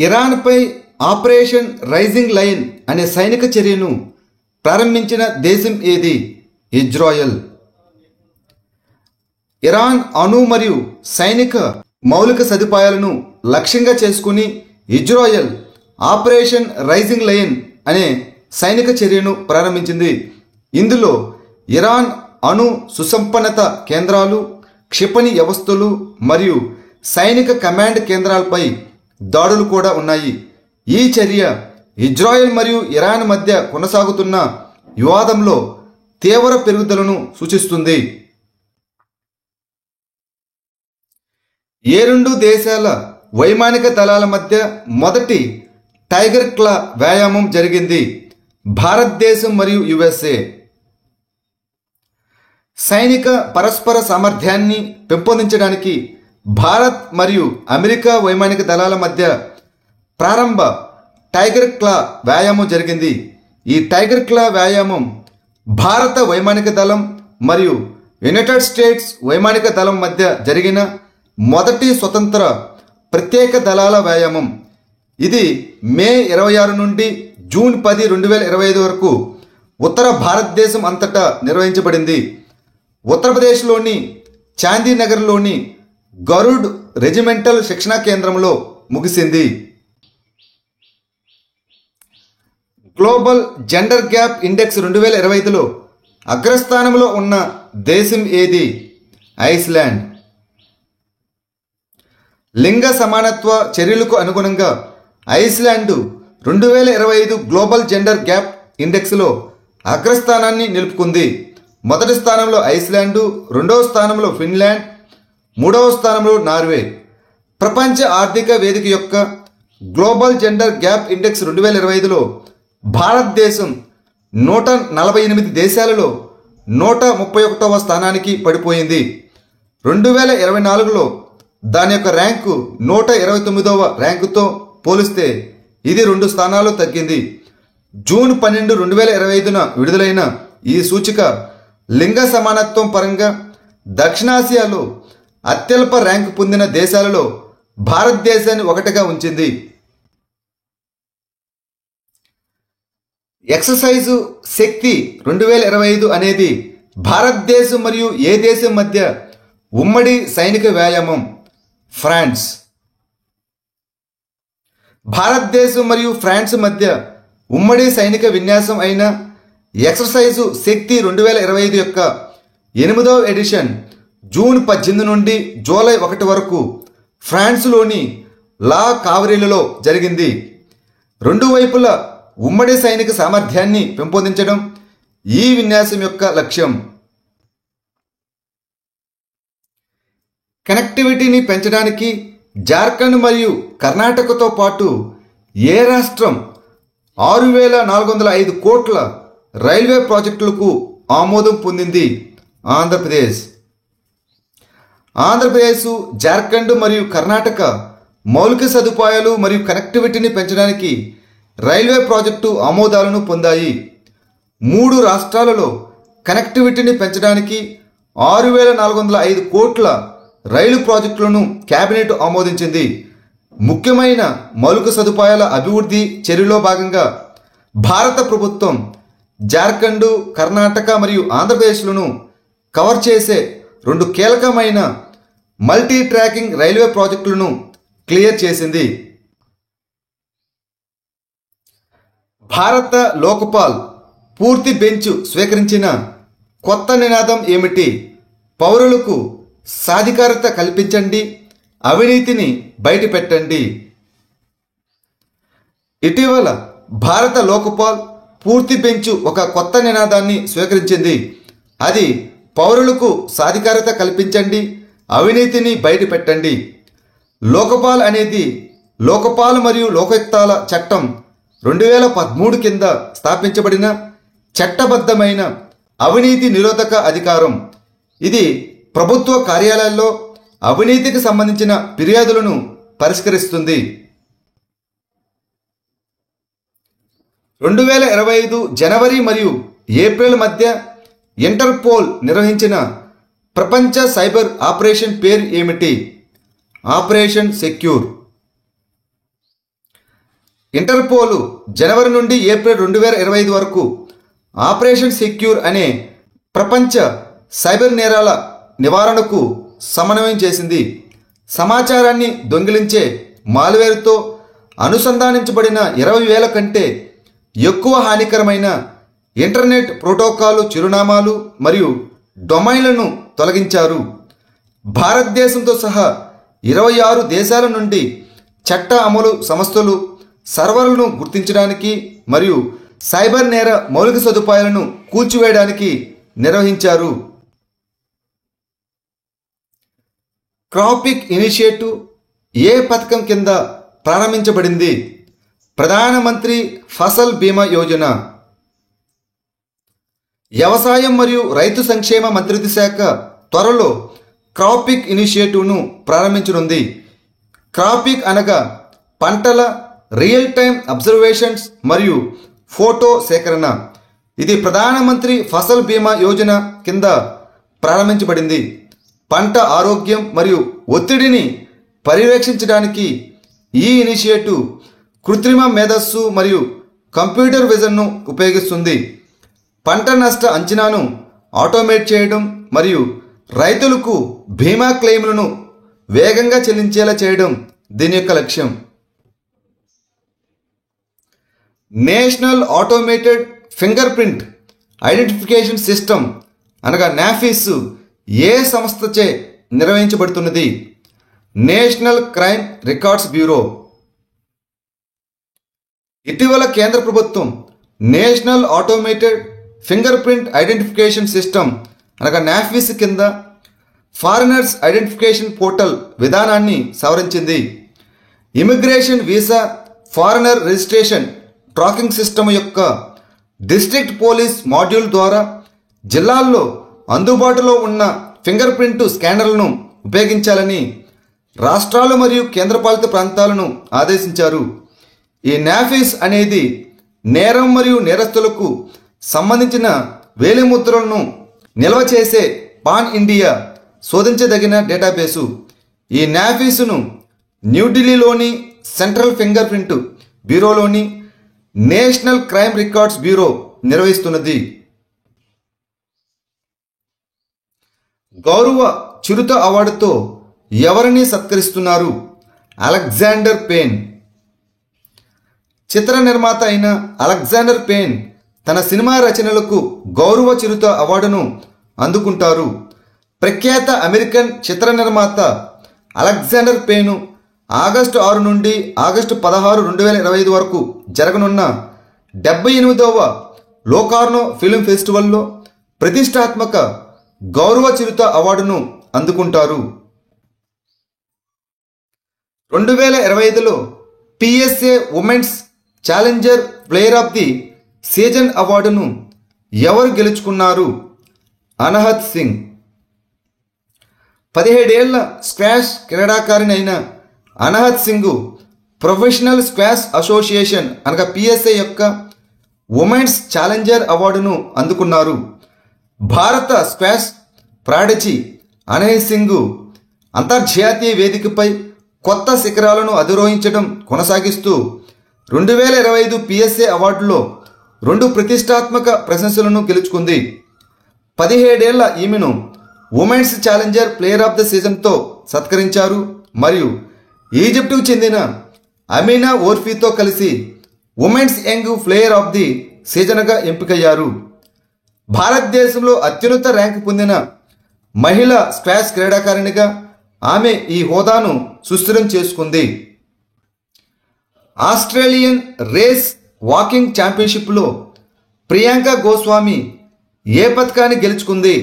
ఇరాన్పై operation rising lion అనే సైనిక చర్యను ప్రారంభించిన దేశం ఏది? ఇజ్రాయెల్. ఇరాన్ అణు మరియు సైనిక మౌలిక సదుపాయాలను లక్ష్యంగా చేసుకుని ఇజ్రాయెల్ ఆపరేషన్ రైజింగ్ లయన్ అనే సైనిక చర్యను ప్రారంభించింది. ఇందులో ఇరాన్ అణు సుసంపన్నత కేంద్రాలు, క్షిపణి వ్యవస్థలు మరియు సైనిక కమాండ్ కేంద్రాలపై దాడులు కూడా ఉన్నాయి. ఈ చర్య ఇజ్రాయెల్ మరియు ఇరాన్ మధ్య కొనసాగుతున్న వివాదంలో తీవ్ర పెరుగుదలను సూచిస్తుంది. ఏ రెండు దేశాల వైమానిక దళాల మధ్య మొదటి టైగర్ క్లా వ్యాయామం జరిగింది? భారతదేశం మరియు యుఎస్ఏ. సైనిక పరస్పర సామర్థ్యాన్ని పెంపొందించడానికి భారత్ మరియు అమెరికా వైమానిక దళాల మధ్య ప్రారంభ టైగర్ క్లా వ్యాయామం జరిగింది. ఈ టైగర్ క్లా వ్యాయామం భారత వైమానిక దళం మరియు యునైటెడ్ స్టేట్స్ వైమానిక దళం మధ్య జరిగిన మొదటి స్వతంత్ర ప్రత్యేక దళాల వ్యాయామం. ఇది మే 26 నుండి జూన్ 10, 2025 వరకు ఉత్తర భారతదేశం అంతటా నిర్వహించబడింది. ఉత్తరప్రదేశ్లోని చాందీనగర్లోని గరుడ్ రెజిమెంటల్ శిక్షణా కేంద్రంలో ముగిసింది. గ్లోబల్ జెండర్ గ్యాప్ ఇండెక్స్ 2025లో అగ్రస్థానంలో ఉన్న దేశం ఏది? ఐస్లాండ్. లింగ సమానత్వ చర్యలకు అనుగుణంగా ఐస్లాండ్ 2025 గ్లోబల్ జెండర్ గ్యాప్ ఇండెక్స్లో అగ్రస్థానాన్ని నిలుపుకుంది. మొదటి స్థానంలో ఐస్లాండ్, రెండవ స్థానంలో ఫిన్లాండ్, మూడవ స్థానంలో నార్వే. ప్రపంచ ఆర్థిక వేదిక యొక్క గ్లోబల్ జెండర్ గ్యాప్ ఇండెక్స్ 2025లో భారతదేశం 148 దేశాలలో 131వ స్థానానికి పడిపోయింది. 2024లో దాని యొక్క ర్యాంకు 129వ ర్యాంకుతో పోలిస్తే ఇది 2 స్థానాలు తగ్గింది. జూన్ 12, 2025న విడుదలైన ఈ సూచిక లింగ సమానత్వం పరంగా దక్షిణాసియాలో అత్యల్ప ర్యాంకు పొందిన దేశాలలో భారతదేశాన్ని ఒకటిగా ఉంచింది. ఎక్సర్సైజు శక్తి 2025 అనేది భారతదేశం మరియు ఏ దేశం మధ్య ఉమ్మడి సైనిక వ్యాయామం? ఫ్రాన్స్. భారతదేశం మరియు ఫ్రాన్స్ మధ్య ఉమ్మడి సైనిక విన్యాసం అయిన ఎక్సర్సైజు శక్తి 2025 యొక్క 8వ ఎడిషన్ జూన్ 18 నుండి జూలై 1 వరకు ఫ్రాన్స్లోని లా కావరీలలో జరిగింది. రెండు వైపులా ఉమ్మడి సైనిక సామర్థ్యాన్ని పెంపొందించడం ఈ విన్యాసం యొక్క లక్ష్యం. కనెక్టివిటీని పెంచడానికి జార్ఖండ్ మరియు కర్ణాటకతో పాటు ఏ రాష్ట్రం 6,405 కోట్ల రైల్వే ప్రాజెక్టులకు ఆమోదం పొందింది? ఆంధ్రప్రదేశ్. ఆంధ్రప్రదేశ్, జార్ఖండ్ మరియు కర్ణాటక మౌలిక సదుపాయాలు మరియు కనెక్టివిటీని పెంచడానికి రైల్వే ప్రాజెక్టు ఆమోదాలను పొందాయి. 3 రాష్ట్రాలలో కనెక్టివిటీని పెంచడానికి 6,405 కోట్ల రైలు ప్రాజెక్టులను కేబినెట్ ఆమోదించింది. ముఖ్యమైన మౌలిక సదుపాయాల అభివృద్ధి చర్యలో భాగంగా భారత ప్రభుత్వం జార్ఖండ్, కర్ణాటక మరియు ఆంధ్రప్రదేశ్లను కవర్ చేసే 2 కీలకమైన మల్టీ ట్రాకింగ్ రైల్వే ప్రాజెక్టులను క్లియర్ చేసింది. భారత లోక్పాల్ పూర్తి బెంచ్ స్వీకరించిన కొత్త నినాదం ఏమిటి? పౌరులకు సాధికారత కల్పించండి, అవినీతిని బయటపెట్టండి. ఇటీవల భారత లోక్పాల్ పూర్తి బెంచ్ ఒక కొత్త నినాదాన్ని స్వీకరించింది. అది పౌరులకు సాధికారత కల్పించండి, అవినీతిని బయటపెట్టండి. లోక్పాల్ అనేది లోక్పాల్ మరియు లోకాయుక్తాల చట్టం 2013 కింద స్థాపించబడిన చట్టబద్ధమైన అవినీతి నిరోధక అధికారం. ఇది ప్రభుత్వ కార్యాలయాల్లో అవినీతికి సంబంధించిన ఫిర్యాదులను పరిష్కరిస్తుంది. 2025 జనవరి మరియు ఏప్రిల్ మధ్య ఇంటర్పోల్ నిర్వహించిన ప్రపంచ సైబర్ ఆపరేషన్ పేరు ఏమిటి? Operation secure. ఇంటర్పోల్ జనవరి నుండి ఏప్రిల్ 2025 వరకు ఆపరేషన్ సెక్యూర్ అనే ప్రపంచ సైబర్ నేరాల నివారణకు సమన్వయం చేసింది. సమాచారాన్ని దొంగిలించే మాల్వేర్తో అనుసంధానించబడిన 20,000 కంటే ఎక్కువ హానికరమైన ఇంటర్నెట్ ప్రోటోకాల్ చిరునామాలు మరియు డొమైన్లను తొలగించారు. భారతదేశంతో సహా 26 దేశాల నుండి చట్ట అమలు సంస్థలు సర్వర్లను గుర్తించడానికి మరియు సైబర్ నేర మౌలిక సదుపాయాలను కూల్చివేయడానికి నిర్వహించారు. క్రాపిక్ ఇనిషియేటివ్ ఏ పథకం కింద ప్రారంభించబడింది? ప్రధానమంత్రి ఫసల్ బీమా యోజన. వ్యవసాయం మరియు రైతు సంక్షేమ మంత్రిత్వ శాఖ త్వరలో క్రాపిక్ ఇనిషియేటివ్ను ప్రారంభించనుంది. క్రాపిక్ అనగా పంటల రియల్ టైమ్ అబ్జర్వేషన్స్ మరియు ఫోటో సేకరణ. ఇది ప్రధానమంత్రి ఫసల్ బీమా యోజన కింద ప్రారంభించబడింది. పంట ఆరోగ్యం మరియు ఒత్తిడిని పర్యవేక్షించడానికి ఈ ఇనిషియేటివ్ కృత్రిమ మేధస్సు మరియు కంప్యూటర్ విజన్ను ఉపయోగిస్తుంది. పంట నష్ట అంచనాను ఆటోమేట్ చేయడం మరియు రైతులకు బీమా క్లెయిమ్లను వేగంగా చెల్లించేలా చేయడం దీని యొక్క లక్ష్యం. National automated fingerprint identification system అనగా నాఫిస్ ఏ సంస్థచే నిర్వహించబడుతున్నది? National crime records bureau. ఇటీవల కేంద్ర ప్రభుత్వం national automated fingerprint identification system అనగా నాఫిస్ కింద ఫారినర్స్ ఐడెంటిఫికేషన్ పోర్టల్ విధానాన్ని సవరించింది. Immigration visa foreigner registration tracking system యొక్క డిస్ట్రిక్ట్ పోలీస్ మాడ్యూల్ ద్వారా జిల్లాల్లో అందుబాటులో ఉన్న ఫింగర్ ప్రింట్ స్కానర్లను ఉపయోగించాలని రాష్ట్రాలు మరియు కేంద్రపాలిత ప్రాంతాలను ఆదేశించారు. ఈ నాఫిస్ అనేది నేరం మరియు నేరస్తులకు సంబంధించిన వేలిముద్రలను నిల్వ చేసే పాన్ ఇండియా శోధించదగిన డేటాబేసు. ఈ నాఫిస్ను న్యూఢిల్లీలోని సెంట్రల్ ఫింగర్ ప్రింట్ బ్యూరోలోని నేషనల్ క్రైమ్ రికార్డ్స్ బ్యూరో నిర్వహిస్తున్నది. గౌరవ చిరుత అవార్డుతో ఎవరిని సత్కరిస్తున్నారు? Alexander pane. చిత్ర నిర్మాత అయిన అలెగ్జాండర్ పేన్ తన సినిమా రచనలకు గౌరవ చిరుత అవార్డును అందుకుంటారు. ప్రఖ్యాత అమెరికన్ చిత్ర నిర్మాత అలెగ్జాండర్ పేను ఆగస్టు 6 నుండి ఆగస్టు 16, 2025 వరకు జరగనున్న 78వ లోకార్నో ఫిల్మ్ ఫెస్టివల్లో ప్రతిష్టాత్మక గౌరవ చిరుత అవార్డును అందుకుంటారు. 2025లో PSA women's challenger player of the season అవార్డును ఎవరు గెలుచుకున్నారు? అనహత్ సింగ్. 17 ఏళ్ల స్క్వాష్ క్రీడాకారిణి Anahat Singh professional squash association అనగా పిఎస్ఏ యొక్క ఉమెన్స్ ఛాలెంజర్ అవార్డును అందుకున్నారు. భారత స్క్వాష్ ప్రాడజీ అనహత్ సింగ్ అంతర్జాతీయ వేదికపై కొత్త శిఖరాలను అధిరోహించడం కొనసాగిస్తూ 2025 పిఎస్ఏ అవార్డులో 2 ప్రతిష్టాత్మక ప్రశంసలను గెలుచుకుంది. 17 ఏళ్ల ఈమెను women's challenger player of the సీజన్తో సత్కరించారు మరియు ఈజిప్టుకు చెందిన అమీనా ఓర్ఫీతో కలిసి women's young player of the సీజన్గా ఎంపికయ్యారు. భారతదేశంలో అత్యున్నత ర్యాంకు పొందిన మహిళా స్క్వాష్ క్రీడాకారిణిగా ఆమె ఈ హోదాను సుస్థిరం చేసుకుంది. ఆస్ట్రేలియన్ రేస్ వాకింగ్ ఛాంపియన్షిప్లో ప్రియాంక గోస్వామి ఏ పథకాన్ని గెలుచుకుంది?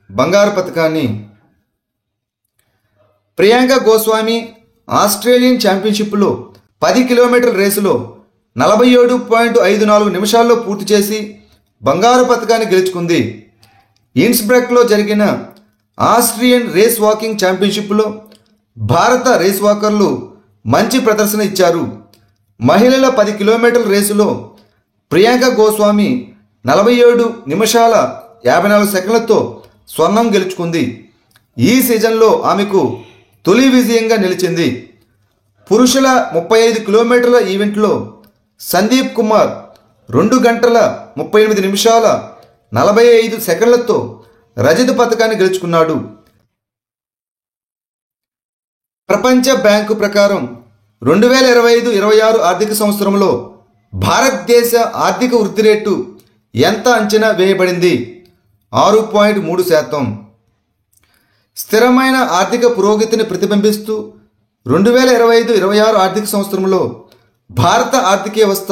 బంగారు పథకాన్ని. ప్రియాంక గోస్వామి ఆస్ట్రేలియన్ ఛాంపియన్షిప్లో 10 కిలోమీటర్ల రేసులో 47.54 నిమిషాల్లో పూర్తి చేసి బంగారు పథకాన్ని గెలుచుకుంది. ఇన్స్బ్రక్లో జరిగిన ఆస్ట్రియన్ రేస్ వాకింగ్ ఛాంపియన్షిప్లో భారత రేస్ వాకర్లు మంచి ప్రదర్శన ఇచ్చారు. మహిళల 10 కిలోమీటర్ల రేసులో ప్రియాంక గోస్వామి 47 నిమిషాల 54 సెకండ్లతో స్వర్ణం గెలుచుకుంది. ఈ సీజన్లో ఆమెకు తొలి విజయంగా నిలిచింది. పురుషుల 35 కిలోమీటర్ల ఈవెంట్లో సందీప్ కుమార్ 2 గంటల 38 నిమిషాల 45 సెకండ్లతో రజత పతకాన్ని గెలుచుకున్నాడు. ప్రపంచ బ్యాంకు ప్రకారం 2025-26 ఆర్థిక సంవత్సరంలో భారతదేశ ఆర్థిక వృద్ధి రేటు ఎంత అంచనా వేయబడింది? 6.3%. స్థిరమైన ఆర్థిక పురోగతిని ప్రతిబింబిస్తూ 2025-26 ఆర్థిక సంవత్సరంలో భారత ఆర్థిక వ్యవస్థ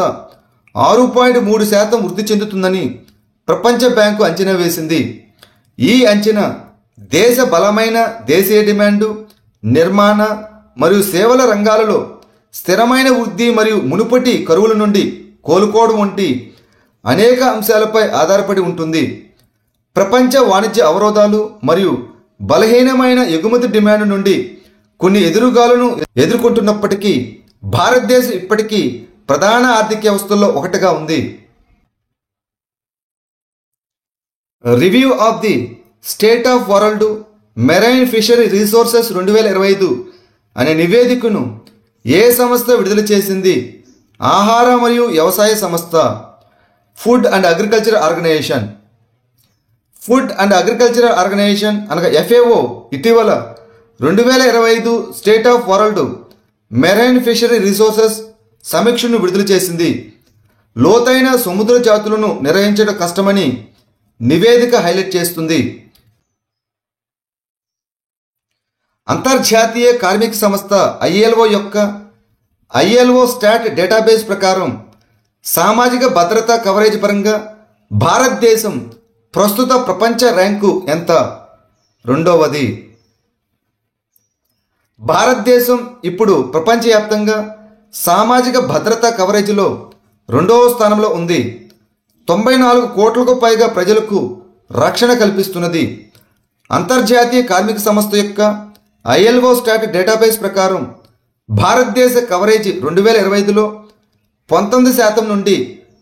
6.3% వృద్ధి చెందుతుందని ప్రపంచ బ్యాంకు అంచనా వేసింది. ఈ అంచనా దేశ బలమైన దేశీయ డిమాండు, నిర్మాణ మరియు సేవల రంగాలలో స్థిరమైన వృద్ధి మరియు మునుపటి కరువుల నుండి కోలుకోవడం వంటి అనేక అంశాలపై ఆధారపడి ఉంటుంది. ప్రపంచ వాణిజ్య అవరోధాలు మరియు బలహీనమైన ఎగుమతి డిమాండ్ నుండి కొన్ని ఎదురుగాలను ఎదుర్కొంటున్నప్పటికీ భారతదేశం ఇప్పటికీ ప్రధాన ఆర్థిక వ్యవస్థల్లో ఒకటిగా ఉంది. Review of the state of world marine fishery resources 2025 అనే నివేదికను ఏ సంస్థ విడుదల చేసింది? ఆహార మరియు వ్యవసాయ సంస్థ, food and agriculture organization. Food and agriculture organization అనగా FAO ఇటీవల 2025 state of world marine fishery resources సమీక్షను విడుదల చేసింది. లోతైన సముద్ర జాతులను నిర్వహించడం కష్టమని నివేదిక హైలైట్ చేస్తుంది. అంతర్జాతీయ కార్మిక సంస్థ ILO యొక్క ILO స్టాట్ డేటాబేస్ ప్రకారం సామాజిక భద్రతా కవరేజ్ పరంగా భారతదేశం ప్రస్తుత ప్రపంచ ర్యాంకు ఎంత? 2వది. భారతదేశం ఇప్పుడు ప్రపంచవ్యాప్తంగా సామాజిక భద్రతా కవరేజీలో 2వ స్థానంలో ఉంది. 94 కోట్లకు పైగా ప్రజలకు రక్షణ కల్పిస్తున్నది. అంతర్జాతీయ కార్మిక సంస్థ యొక్క ILO స్టాట్ డేటాబేస్ ప్రకారం భారతదేశ కవరేజ్ 2025లో 19% నుండి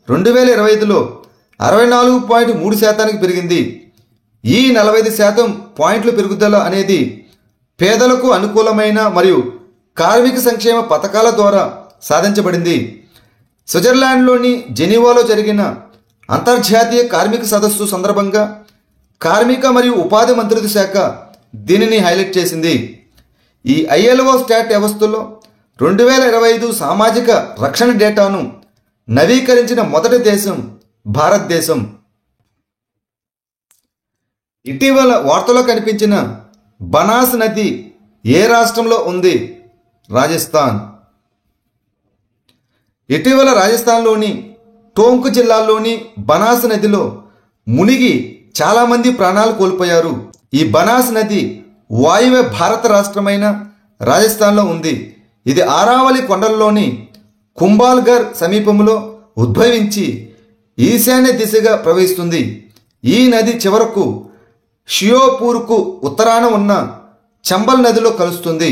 2025లో 64.3%కి పెరిగింది. ఈ 45% పాయింట్ల పెరుగుదల అనేది పేదలకు అనుకూలమైన మరియు కార్మిక సంక్షేమ పథకాల ద్వారా సాధించబడింది. స్విట్జర్లాండ్లోని జెనీవాలో జరిగిన అంతర్జాతీయ కార్మిక సదస్సు సందర్భంగా కార్మిక మరియు ఉపాధి మంత్రిత్వ శాఖ దీనిని హైలైట్ చేసింది. ఈ ILO స్టాట్ వ్యవస్థలో 2025 సామాజిక రక్షణ డేటాను నవీకరించిన మొదటి దేశం భారతదేశం. ఇటీవల వార్తలో కనిపించిన బనాస్ నది ఏ రాష్ట్రంలో ఉంది? రాజస్థాన్. ఇటీవల రాజస్థాన్లోని టోంక్ జిల్లాలోని బనాస్ నదిలో మునిగి చాలామంది ప్రాణాలు కోల్పోయారు. ఈ బనాస్ నది వాయువ్య భారత రాష్ట్రమైన రాజస్థాన్లో ఉంది. ఇది ఆరావళి కొండలలోని కుంభాల్గర్ సమీపంలో ఉద్భవించి ఈశాన్య దిశగా ప్రవహిస్తుంది. ఈ నది చివరకు షియోపూర్కు ఉత్తరాన ఉన్న చంబల్ నదిలో కలుస్తుంది.